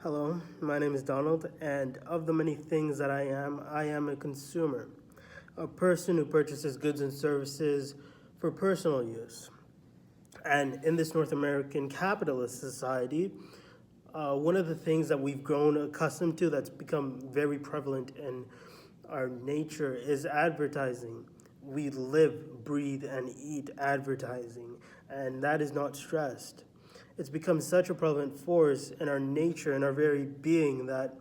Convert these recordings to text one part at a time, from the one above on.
Hello, my name is Donald, and of the many things that I am a consumer, a person who purchases goods and services for personal use. And in this North American capitalist society, one of the things that we've grown accustomed to that's become very prevalent in our nature is advertising. We live, breathe, and eat advertising, and that is not stressed. It's become such a prevalent force in our nature and our very being that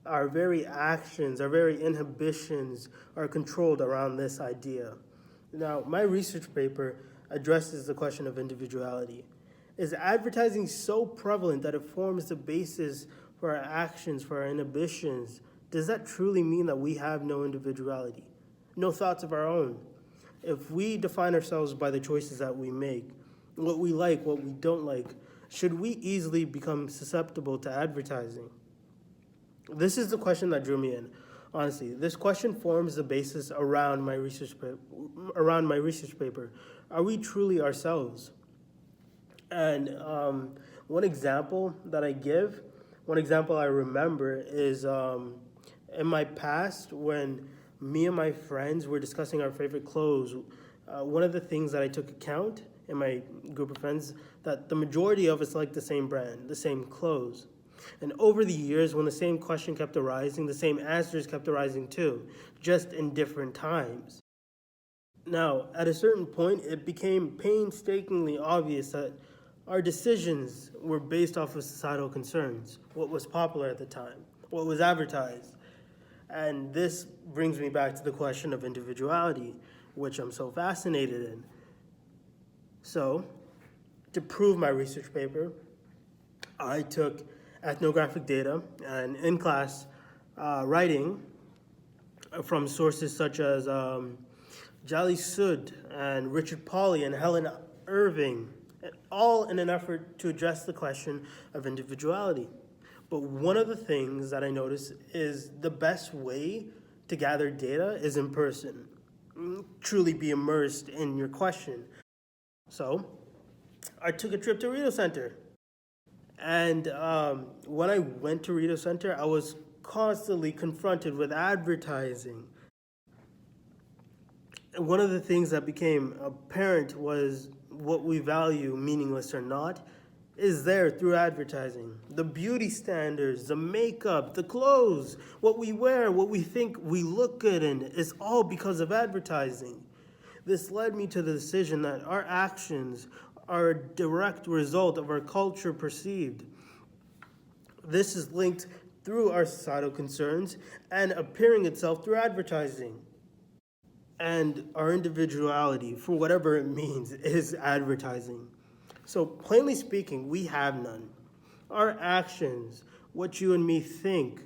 our very actions, our very inhibitions are controlled around this idea. Now, my research paper addresses the question of individuality. Is advertising so prevalent that it forms the basis for our actions, for our inhibitions? Does that truly mean that we have no individuality, no thoughts of our own? If we define ourselves by the choices that we make, what we like, what we don't like, should we easily become susceptible to advertising? This is the question that drew me in. Honestly, this question forms the basis around my research paper. Are we truly ourselves? And one example I remember is in my past when me and my friends were discussing our favorite clothes. One of the things that I took account in my group of friends that the majority of us like the same brand, the same clothes. And over the years, when the same question kept arising, the same answers kept arising too, just in different times. Now, at a certain point, it became painstakingly obvious that our decisions were based off of societal concerns, what was popular at the time, what was advertised. And this brings me back to the question of individuality, which I'm so fascinated in. So, to prove my research paper, I took ethnographic data and in class writing from sources such as Jali Sud and Richard Pauly and Helen Irving, all in an effort to address the question of individuality. But one of the things that I noticed is the best way to gather data is in person. Truly be immersed in your question. So I took a trip to Rito Center. And when I went to Rito Center, I was constantly confronted with advertising. And one of the things that became apparent was what we value, meaningless or not, is there through advertising. The beauty standards, the makeup, the clothes, what we wear, what we think we look good in, is all because of advertising. This led me to the decision that our actions are a direct result of our culture perceived. This is linked through our societal concerns and appearing itself through advertising. And our individuality, for whatever it means, is advertising. So, plainly speaking, we have none. Our actions, what you and me think,